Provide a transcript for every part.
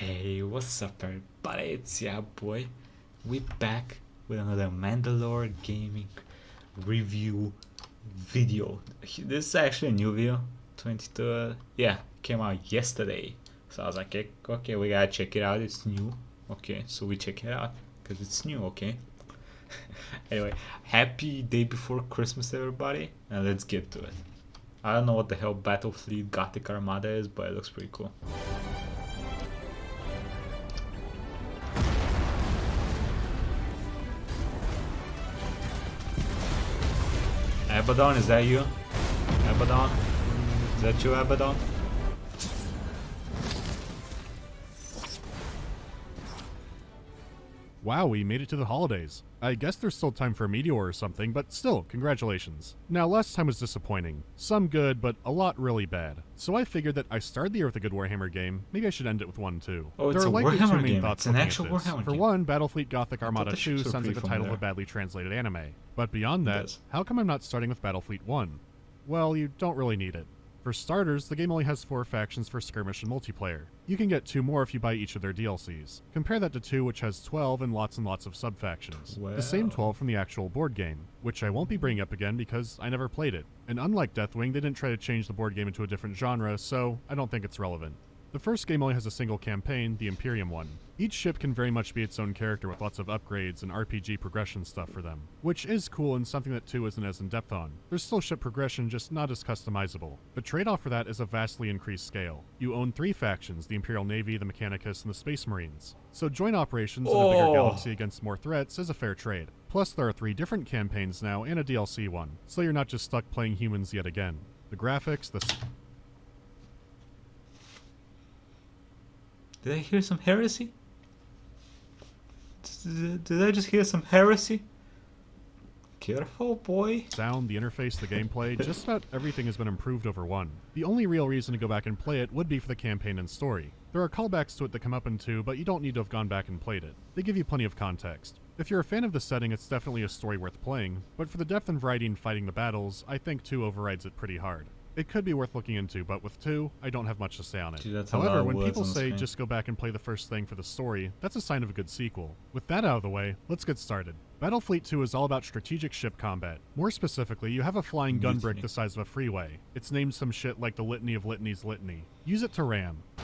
Hey, what's up everybody, it's your boy. We back with another Mandalore Gaming review video. This is actually a new video, 23rd, yeah, came out yesterday. So I was like, okay, we gotta check it out, it's new. Okay, so we check it out, because it's new, okay? Anyway, happy day before Christmas everybody, and let's get to it. I don't know what the hell Battlefleet Gothic Armada is, but it looks pretty cool. Abaddon, is that you? Abaddon? Is that you, Abaddon? Wow, we made it to the holidays. I guess there's still time for a meteor or something, but still, congratulations. Now, last time was disappointing. Some good, but a lot really bad. So I figured that I started the year with a good Warhammer game, maybe I should end it with one too. Oh, it's there are a likely Warhammer two main game. thoughts It's an looking actual at this. Warhammer For game. one, Battlefleet Gothic Armada the 2 ships were sounds like free the from title there. of a badly translated anime. But beyond that, does. how come I'm not starting with Battlefleet 1? Well, you don't really need it. For starters, the game only has 4 factions for skirmish and multiplayer. You can get 2 more if you buy each of their DLCs. Compare that to 2 which has 12 and lots of sub-factions. The same 12 from the actual board game, which I won't be bringing up again because I never played it. And unlike Deathwing, they didn't try to change the board game into a different genre, so I don't think it's relevant. The first game only has a single campaign, the Imperium one. Each ship can very much be its own character with lots of upgrades and RPG progression stuff for them, which is cool and something that 2 isn't as in-depth on. There's still ship progression, just not as customizable. The trade-off for that is a vastly increased scale. You own 3 factions, the Imperial Navy, the Mechanicus, and the Space Marines. So joint operations in a bigger galaxy against more threats is a fair trade. Plus there are 3 different campaigns now and a DLC one, so you're not just stuck playing humans yet again. The graphics, Did I hear some heresy? Did I just hear some heresy? Careful, boy. sound, the interface, the gameplay, just about everything has been improved over 1. The only real reason to go back and play it would be for the campaign and story. There are callbacks to it that come up in 2, but you don't need to have gone back and played it. They give you plenty of context. If you're a fan of the setting, it's definitely a story worth playing, but for the depth and variety in fighting the battles, I think 2 overrides it pretty hard. It could be worth looking into, but with 2, I don't have much to say on it. Dude, that's a lot However, of when words people on the say screen. just go back and play the first thing for the story, that's a sign of a good sequel. With that out of the way, let's get started. Battlefleet 2 is all about strategic ship combat. More specifically, you have a flying gun brick the size of a freeway. It's named some shit like the Litany of Litany's Litany. Use it to ram. Our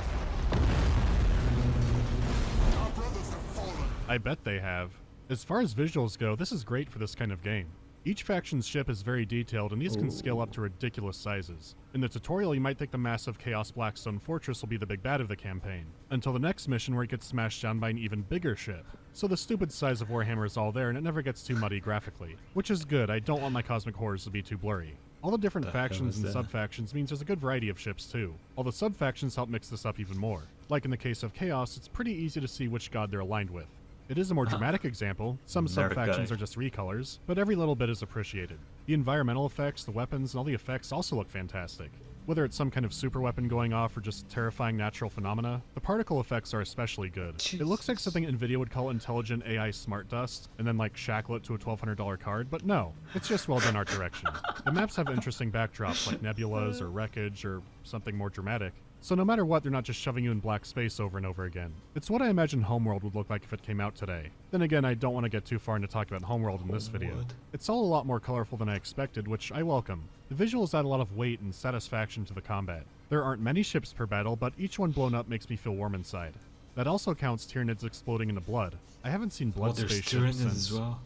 brothers have fallen. I bet they have. As far as visuals go, this is great for this kind of game. Each faction's ship is very detailed, and these can scale up to ridiculous sizes. In the tutorial, you might think the massive Chaos Blackstone Fortress will be the big bad of the campaign, until the next mission where it gets smashed down by an even bigger ship. So the stupid size of Warhammer is all there, and it never gets too muddy graphically. Which is good, I don't want my cosmic horrors to be too blurry. All the different factions and sub-factions means there's a good variety of ships too. All the sub-factions help mix this up even more. Like in the case of Chaos, it's pretty easy to see which god they're aligned with. It is a more dramatic example, some sub-factions are just recolors, but every little bit is appreciated. The environmental effects, the weapons, and all the effects also look fantastic. Whether it's some kind of super weapon going off or just terrifying natural phenomena, the particle effects are especially good. It looks like something NVIDIA would call intelligent AI smart dust, and then like shackle it to a $1,200 card, but no, it's just well done art direction. The maps have interesting backdrops like nebulas or wreckage or something more dramatic. So no matter what, they're not just shoving you in black space over and over again. It's what I imagine Homeworld would look like if it came out today. Then again, I don't want to get too far into talking about Homeworld in this video. It's all a lot more colorful than I expected, which I welcome. The visuals add a lot of weight and satisfaction to the combat. There aren't many ships per battle, but each one blown up makes me feel warm inside. That also counts Tyranids exploding into blood. I haven't seen blood spaceships since... as well.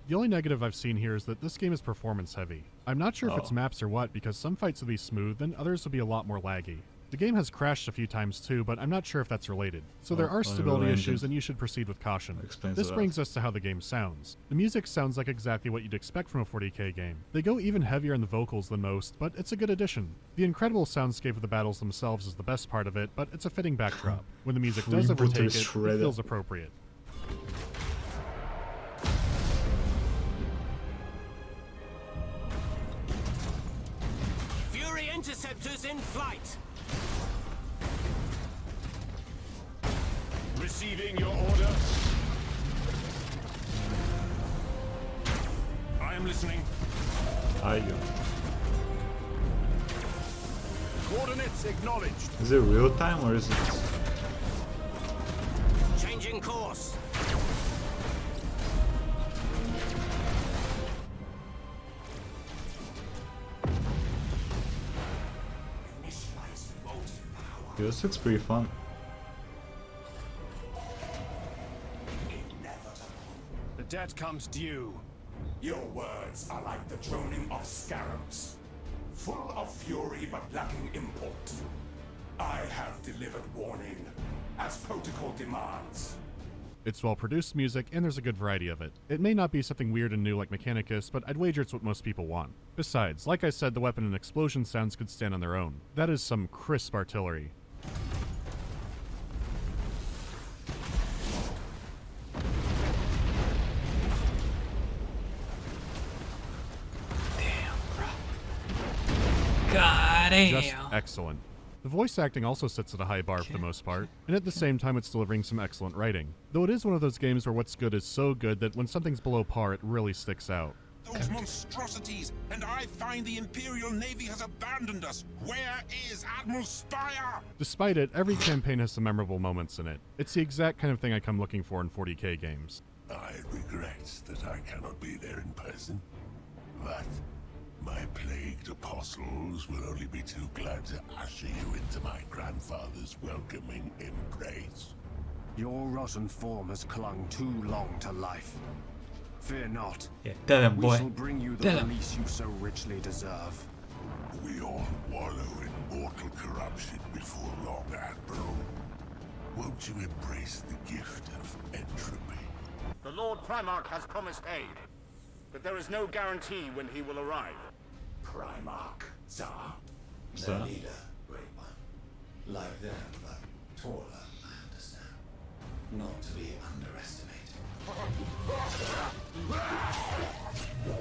The only negative I've seen here is that this game is performance heavy. I'm not sure if it's maps or what, because some fights will be smooth and others will be a lot more laggy. The game has crashed a few times too, but I'm not sure if that's related. So there are stability issues and you should proceed with caution. This brings us to how the game sounds. The music sounds like exactly what you'd expect from a 40k game. They go even heavier in the vocals than most, but it's a good addition. The incredible soundscape of the battles themselves is the best part of it, but it's a fitting backdrop. When the music does overtake it, it feels appropriate. Interceptors in flight. Receiving your order. I am listening. Are you? Coordinates acknowledged. Is it real time or is it This looks pretty fun. The debt comes due. Your words are like the droning of scarabs, full of fury but lacking import. I have delivered warning, as protocol demands. It's well-produced music, and there's a good variety of it. It may not be something weird and new like Mechanicus, but I'd wager it's what most people want. Besides, like I said, the weapon and explosion sounds could stand on their own. That is some crisp artillery. God damn. Just excellent. The voice acting also sits at a high bar for the most part, and at the same time it's delivering some excellent writing. Though it is one of those games where what's good is so good that when something's below par it really sticks out. Those monstrosities, and I find the Imperial Navy has abandoned us. Where is Admiral Spire? Despite it, every campaign has some memorable moments in it. It's the exact kind of thing I come looking for in 40k games. I regret that I cannot be there in person, but my plagued apostles will only be too glad to usher you into my grandfather's welcoming embrace. Your rotten form has clung too long to life. Fear not. Yeah, tell him, We boy. shall bring you the Tell him. release you so richly deserve. We all wallow in mortal corruption before long, Admiral. Won't you embrace the gift of entropy? The Lord Primarch has promised aid, but there is no guarantee when he will arrive. Primarch, Tsar, Tsar. Their leader, Great One. Like them, but taller, I understand. Not to be underestimated.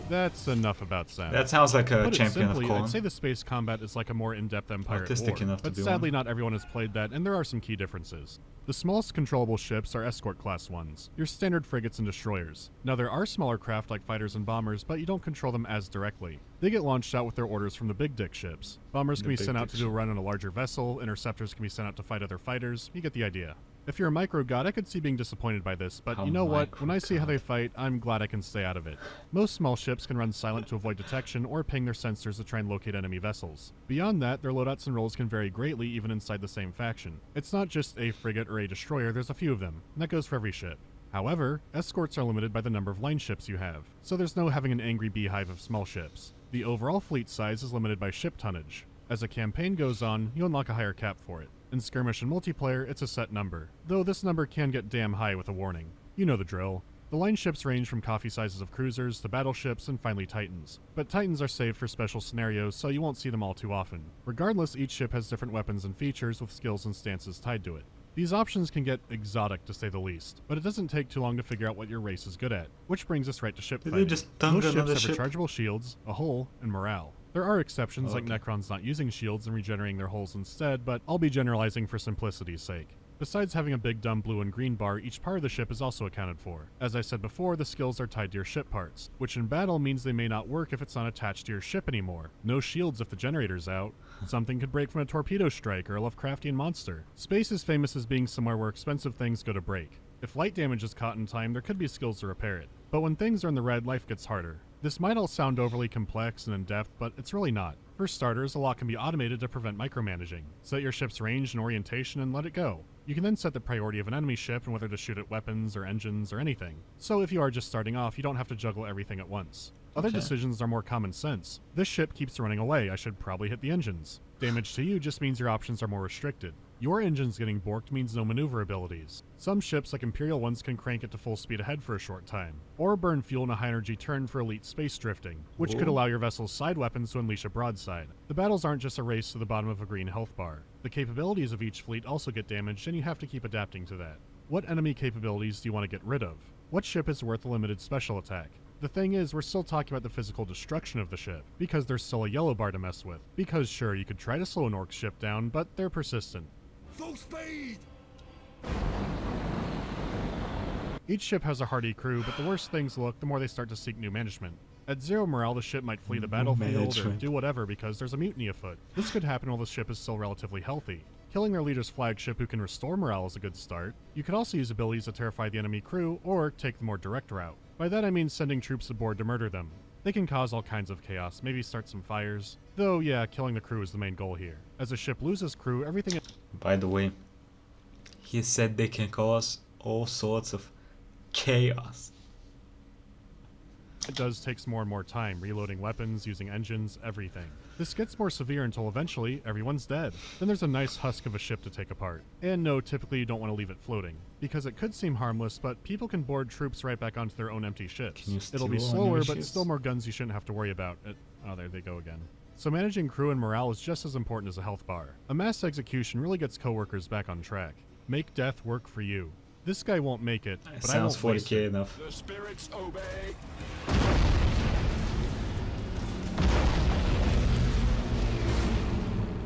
That's enough about sound. That sounds like a Put it champion simply, of Khorne. I'd say the space combat is like a more in-depth Empire at Artistic War, enough to but be sadly one. not everyone has played that, and there are some key differences. The smallest controllable ships are escort-class ones, your standard frigates and destroyers. Now there are smaller craft like fighters and bombers, but you don't control them as directly. They get launched out with their orders from the big dick ships. Bombers can be big sent out dick to do a run on a larger vessel, interceptors can be sent out to fight other fighters, you get the idea. If you're a micro-god, I could see being disappointed by this, but How you know what? When I see how micro-god. they fight, I'm glad I can stay out of it. Most small ships can run silent to avoid detection or ping their sensors to try and locate enemy vessels. Beyond that, their loadouts and roles can vary greatly even inside the same faction. It's not just a frigate or a destroyer, there's a few of them, and that goes for every ship. However, escorts are limited by the number of line ships you have, so there's no having an angry beehive of small ships. The overall fleet size is limited by ship tonnage. As a campaign goes on, you unlock a higher cap for it. In skirmish and multiplayer, it's a set number, though this number can get damn high with a warning. You know the drill. The line ships range from coffee sizes of cruisers to battleships and finally Titans. But Titans are saved for special scenarios, so you won't see them all too often. Regardless, each ship has different weapons and features with skills and stances tied to it. These options can get exotic to say the least, but it doesn't take too long to figure out what your race is good at, which brings us right to ship Did fighting. they just dunk Most another ships have ship? rechargeable shields, a hull, and morale. There are exceptions like Okay. Necrons not using shields and regenerating their hulls instead, but I'll be generalizing for simplicity's sake. Besides having a big dumb blue and green bar, each part of the ship is also accounted for. As I said before, the skills are tied to your ship parts, which in battle means they may not work if it's not attached to your ship anymore. No shields if the generator's out. Something could break from a torpedo strike or a Lovecraftian monster. Space is famous as being somewhere where expensive things go to break. If light damage is caught in time, there could be skills to repair it. But when things are in the red, life gets harder. This might all sound overly complex and in-depth, but it's really not. For starters, a lot can be automated to prevent micromanaging. Set your ship's range and orientation and let it go. You can then set the priority of an enemy ship and whether to shoot at weapons or engines or anything. So if you are just starting off, you don't have to juggle everything at once. Other Okay. decisions are more common sense. This ship keeps running away, I should probably hit the engines. Damage to you just means your options are more restricted. Your engines getting borked means no maneuver abilities. Some ships, like Imperial ones, can crank it to full speed ahead for a short time, or burn fuel in a high-energy turn for elite space drifting, which could Ooh. allow your vessel's side weapons to unleash a broadside. The battles aren't just a race to the bottom of a green health bar. The capabilities of each fleet also get damaged, and you have to keep adapting to that. What enemy capabilities do you want to get rid of? What ship is worth a limited special attack? The thing is, we're still talking about the physical destruction of the ship, because there's still a yellow bar to mess with. Because sure, you could try to slow an orc ship down, but they're persistent. Full speed! Each ship has a hardy crew, but the worse things look, the more they start to seek new management. At zero morale, the ship might flee the battlefield or management. do whatever because there's a mutiny afoot. This could happen while the ship is still relatively healthy. Killing their leader's flagship who can restore morale is a good start. You could also use abilities to terrify the enemy crew, or take the more direct route. By that I mean sending troops aboard to murder them. They can cause all kinds of chaos, maybe start some fires. Though yeah, killing the crew is the main goal here. As a ship loses crew, everything By the way, he said they can cause all sorts of chaos. it does takes more and more time, reloading weapons, using engines, everything. This gets more severe until eventually everyone's dead. Then there's a nice husk of a ship to take apart. And no, typically you don't want to leave it floating, because it could seem harmless, but people can board troops right back onto their own empty ships. Can you It'll be steal slower, enemy but ships? still more guns you shouldn't have to worry about. Oh, there they go again. So managing crew and morale is just as important as a health bar. A mass execution really gets coworkers back on track. Make death work for you. This guy won't make it, but I won't Sounds waste 40k it. enough. The spirits obey.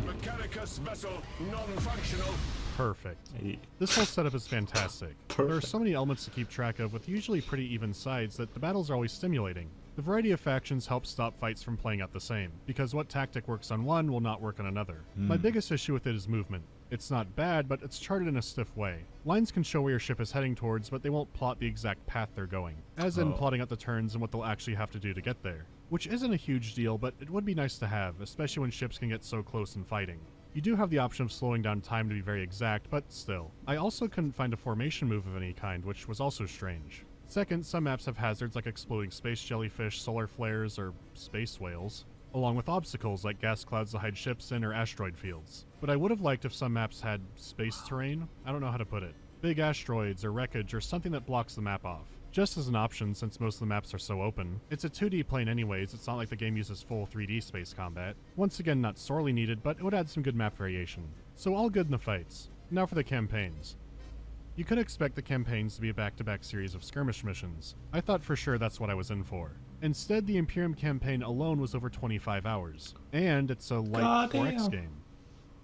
Mechanicus vessel non-functional. Perfect. Hey, This whole setup is fantastic. There are Perfect. so many elements to keep track of with usually pretty even sides that the battles are always stimulating. The variety of factions helps stop fights from playing out the same, because what tactic works on one will not work on another. My biggest issue with it is movement. It's not bad, but it's charted in a stiff way. Lines can show where your ship is heading towards, but they won't plot the exact path they're going, as in Oh. plotting out the turns and what they'll actually have to do to get there. Which isn't a huge deal, but it would be nice to have, especially when ships can get so close in fighting. You do have the option of slowing down time to be very exact, but still. I also couldn't find a formation move of any kind, which was also strange. Second, some maps have hazards like exploding space jellyfish, solar flares, or space whales, along with obstacles like gas clouds to hide ships in or asteroid fields. But I would have liked if some maps had space terrain. I don't know how to put it. Big asteroids or wreckage or something that blocks the map off. Just as an option, since most of the maps are so open. It's a 2D plane anyways, it's not like the game uses full 3D space combat. Once again, not sorely needed, but it would add some good map variation. So all good in the fights. Now for the campaigns. You could expect the campaigns to be a back-to-back series of skirmish missions. I thought for sure that's what I was in for. Instead, the Imperium campaign alone was over 25 hours. And it's a light 4X Goddamn. game.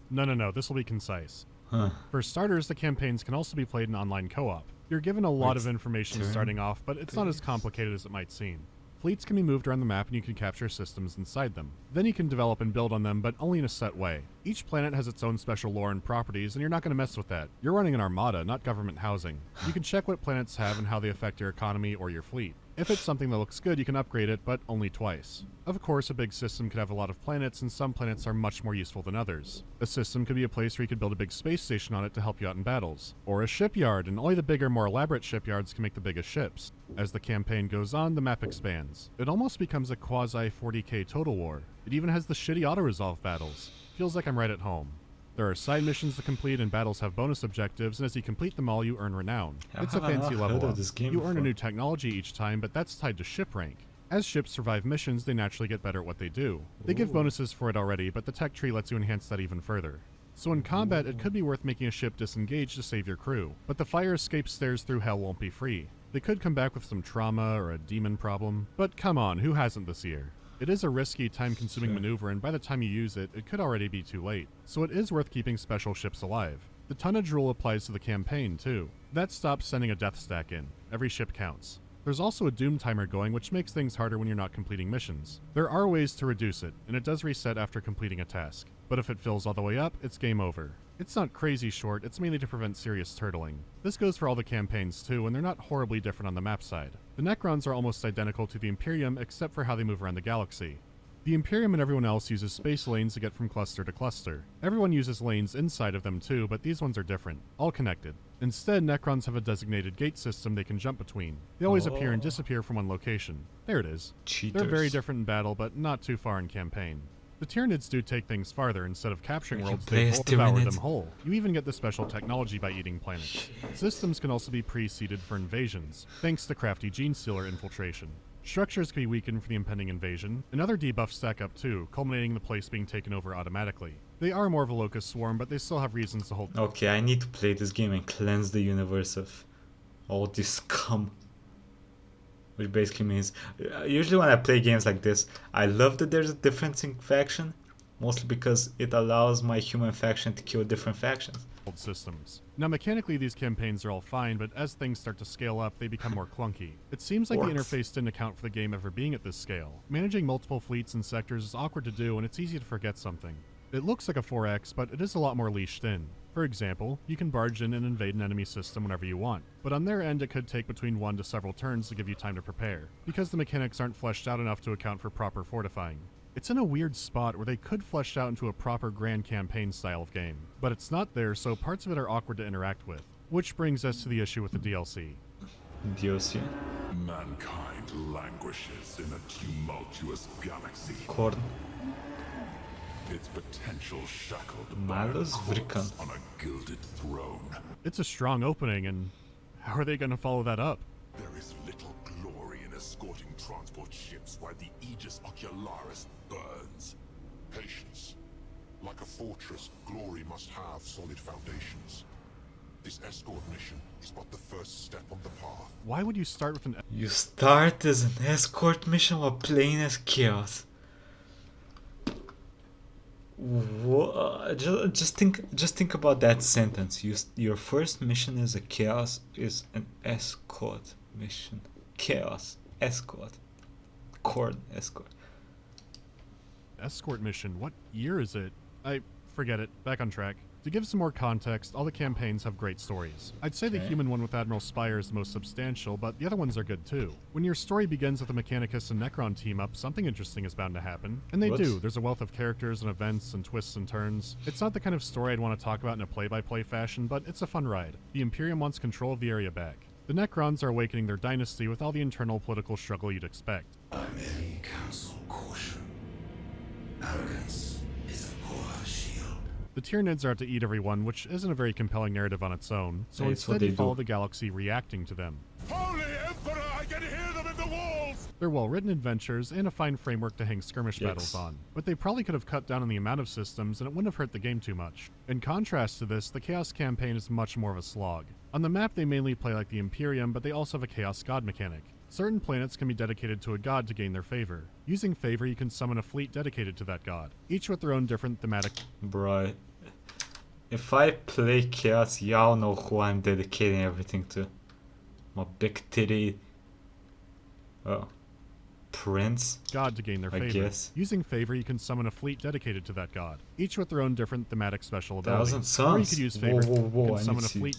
No, this will be concise. Huh. For starters, the campaigns can also be played in online co-op. You're given a lot Wait, of information turn starting off, but it's not as based? complicated as it might seem. Fleets can be moved around the map and you can capture systems inside them. Then you can develop and build on them, but only in a set way. Each planet has its own special lore and properties, and you're not going to mess with that. You're running an armada, not government housing. You can check what planets have and how they affect your economy or your fleet. If it's something that looks good, you can upgrade it, but only twice. Of course, a big system could have a lot of planets, and some planets are much more useful than others. A system could be a place where you could build a big space station on it to help you out in battles. Or a shipyard, and only the bigger, more elaborate shipyards can make the biggest ships. As the campaign goes on, the map expands. It almost becomes a quasi-40k Total War. It even has the shitty auto-resolve battles. Feels like I'm right at home. There are side missions to complete, and battles have bonus objectives, and as you complete them all, you earn renown. How It's a have I not fancy heard level of up. this game You earn a before? new technology each time, but that's tied to ship rank. As ships survive missions, they naturally get better at what they do. They give bonuses for it already, but the tech tree lets you enhance that even further. So in combat, it could be worth making a ship disengage to save your crew, but the fire escape stairs through hell won't be free. They could come back with some trauma or a demon problem, but come on, who hasn't this year? It is a risky, time-consuming maneuver, and by the time you use it, it could already be too late. So it is worth keeping special ships alive. The tonnage rule applies to the campaign, too. That stops sending a death stack in. Every ship counts. There's also a doom timer going, which makes things harder when you're not completing missions. There are ways to reduce it, and it does reset after completing a task. But if it fills all the way up, it's game over. It's not crazy short, it's mainly to prevent serious turtling. This goes for all the campaigns too, and they're not horribly different on the map side. The Necrons are almost identical to the Imperium except for how they move around the galaxy. The Imperium and everyone else uses space lanes to get from cluster to cluster. Everyone uses lanes inside of them too, but these ones are different, all connected. Instead, Necrons have a designated gate system they can jump between. They always appear and disappear from one location. There it is. Cheaters. They're very different in battle, but not too far in campaign. The Tyranids do take things farther. Instead of capturing You can worlds, play they as devour Tyranids. them whole. You even get the special technology by eating planets. Systems can also be pre-seeded for invasions, thanks to crafty gene stealer infiltration. Structures can be weakened for the impending invasion, and other debuffs stack up too, culminating in the place being taken over automatically. They are more of a locust swarm, but they still have reasons to hold. Okay, I need to play this game and cleanse the universe of all this scum. Which basically means, usually when I play games like this, I love that there's a difference in faction, mostly because it allows my human faction to kill different factions. Systems. Now mechanically these campaigns are all fine, but as things start to scale up, they become more clunky. It seems like the Orcs. interface didn't account for the game ever being at this scale. Managing multiple fleets and sectors is awkward to do, and it's easy to forget something. It looks like a 4X, but it is a lot more leashed in. For example, you can barge in and invade an enemy system whenever you want, but on their end it could take between 1 to several turns to give you time to prepare, because the mechanics aren't fleshed out enough to account for proper fortifying. It's in a weird spot where they could flesh it out into a proper grand campaign style of game, but it's not there, so parts of it are awkward to interact with. Which brings us to the issue with the DLC. DLC? Mankind languishes in a tumultuous galaxy. Korn. Its potential shackled Malus by a corpse Vrikan. on a gilded throne. It's a strong opening, and how are they going to follow that up? There is little glory in escorting transport ships while the Aegis Ocularis burns. Patience. Like a fortress, glory must have solid foundations. This escort mission is but the first step on the path. Why would you start with an... You start as an escort mission while playing as Chaos. Just think about that sentence. Your first mission as a Chaos is an escort mission. Chaos escort. Korn escort. escort mission? What year is it? Forget it. Back on track. To give some more context, all the campaigns have great stories. I'd say the human one with Admiral Spire is the most substantial, but the other ones are good too. When your story begins with the Mechanicus and Necron team up, something interesting is bound to happen. And they do. There's a wealth of characters and events and twists and turns. It's not the kind of story I'd want to talk about in a play-by-play fashion, but it's a fun ride. The Imperium wants control of the area back. The Necrons are awakening their dynasty with all the internal political struggle you'd expect. I merely counsel caution. Arrogance is a poor shield. The Tyranids are out to eat everyone, which isn't a very compelling narrative on its own, so Hey, it's what instead you they follow do. the galaxy reacting to them. Holy Emperor, I can hear them in the walls! They're well-written adventures and a fine framework to hang skirmish Yikes. battles on, but they probably could have cut down on the amount of systems and it wouldn't have hurt the game too much. In contrast to this, the Chaos campaign is much more of a slog. On the map they mainly play like the Imperium, but they also have a Chaos God mechanic. Certain planets can be dedicated to a god to gain their favor. Using favor, you can summon a fleet dedicated to that god, each with their own different thematic... Bro, if I play Chaos, y'all know who I'm dedicating everything to. My big titty prince. god to gain their I favor. guess. Using favor, you can summon a fleet dedicated to that god, each with their own different thematic special Thousand abilities. Or you Suns. could use Whoa, favor, whoa, whoa, you I can summon need a to see. fleet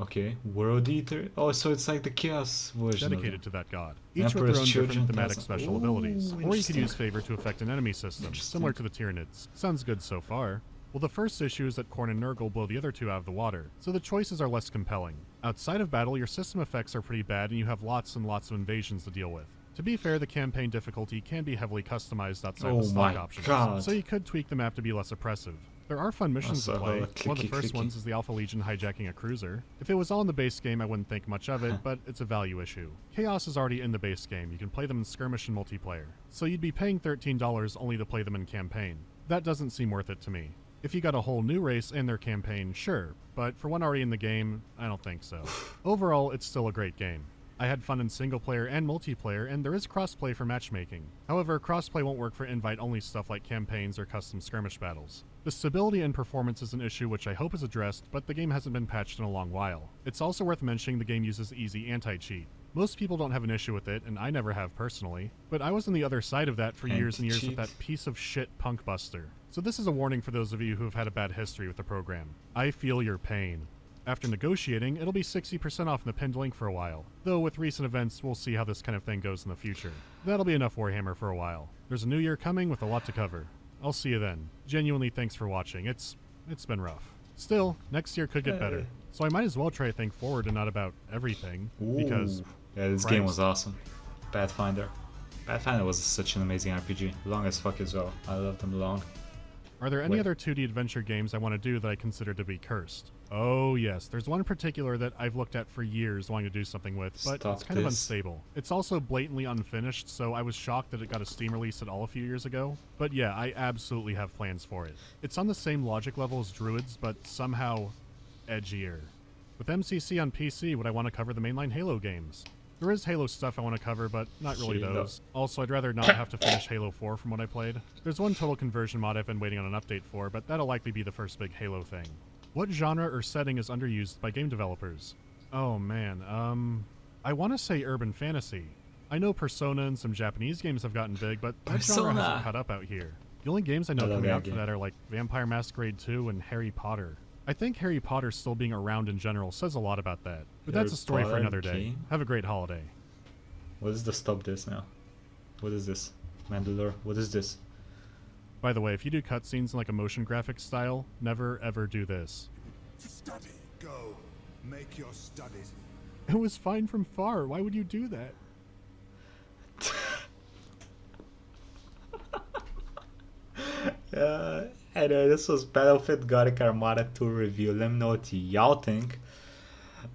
Okay, World Eater. Oh, so it's like the Chaos version. dedicated of to that god, it. each with Emperor's their own Children. different thematic 1000. special Ooh, abilities. Or you could interesting. use favor to affect an enemy system, similar to the Tyranids. Sounds good so far. Well, the first issue is that Khorne and Nurgle blow the other two out of the water, so the choices are less compelling. Outside of battle, your system effects are pretty bad and you have lots and lots of invasions to deal with. To be fair, the campaign difficulty can be heavily customized outside Oh the stock my options, God. so you could tweak the map to be less oppressive. There are fun missions to Also, play. clicky, One of the first clicky. ones is the Alpha Legion hijacking a cruiser. If it was all in the base game, I wouldn't think much of it, but it's a value issue. Chaos is already in the base game. You can play them in skirmish and multiplayer. So you'd be paying $13 only to play them in campaign. That doesn't seem worth it to me. If you got a whole new race and their campaign, sure, but for one already in the game, I don't think so. Overall, it's still a great game. I had fun in single player and multiplayer, and there is crossplay for matchmaking. However, crossplay won't work for invite-only stuff like campaigns or custom skirmish battles. The stability and performance is an issue which I hope is addressed, but the game hasn't been patched in a long while. It's also worth mentioning the game uses easy anti-cheat. Most people don't have an issue with it, and I never have personally, but I was on the other side of that for years and years with Anti-cheat? that piece of shit Punk Buster. So this is a warning for those of you who have had a bad history with the program. I feel your pain. After negotiating, it'll be 60% off in the pinned link for a while, though with recent events, we'll see how this kind of thing goes in the future. That'll be enough Warhammer for a while. There's a new year coming with a lot to cover. I'll see you then. Genuinely thanks for watching. It's been rough. Still, next year could get better. So I might as well try to think forward and not about everything, because Ooh. Yeah, this game was Christ. awesome. Pathfinder. Pathfinder was such an amazing RPG. Long as fuck as well. I love them long. Are there any Wait. other 2D adventure games I want to do that I consider to be cursed? Oh yes, there's one in particular that I've looked at for years wanting to do something with, but Stop it's kind of this. unstable. It's also blatantly unfinished, so I was shocked that it got a Steam release at all a few years ago. But yeah, I absolutely have plans for it. It's on the same logic level as Druids, but somehow edgier. With MCC on PC, would I want to cover the mainline Halo games? There is Halo stuff I want to cover, but not really Halo. those. Also, I'd rather not have to finish Halo 4 from what I played. There's one total conversion mod I've been waiting on an update for, but that'll likely be the first big Halo thing. What genre or setting is underused by game developers? Oh man, I want to say urban fantasy. I know Persona and some Japanese games have gotten big, but that genre Persona. hasn't caught up out here. The only games I know I love coming that out for game. that are like Vampire Masquerade 2 and Harry Potter. I think Harry Potter still being around in general says a lot about that, but that's Harry a story for Potter another day. game? Have a great holiday. What is the stop this now? What is this? Mandalore? What is this? By the way, if you do cutscenes in like a motion graphics style, never ever do this. Study. Go. Make your studies. It was fine from far. Why would you do that? Anyway, this was Battlefleet Gothic Armada 2 review. Let me know what y'all think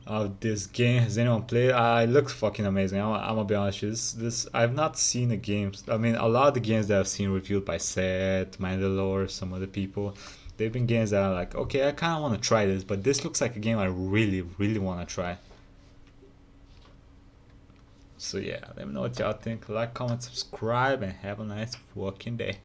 of this game. Has anyone played? It looks fucking amazing. I'm gonna be honest with you. This I've not seen a game. I mean, a lot of the games that I've seen reviewed by Seth, Mandalore, some other people, they've been games that are like, okay, I kind of want to try this, but this looks like a game I really, really want to try. So yeah, let me know what y'all think. Like, comment, subscribe, and have a nice fucking day.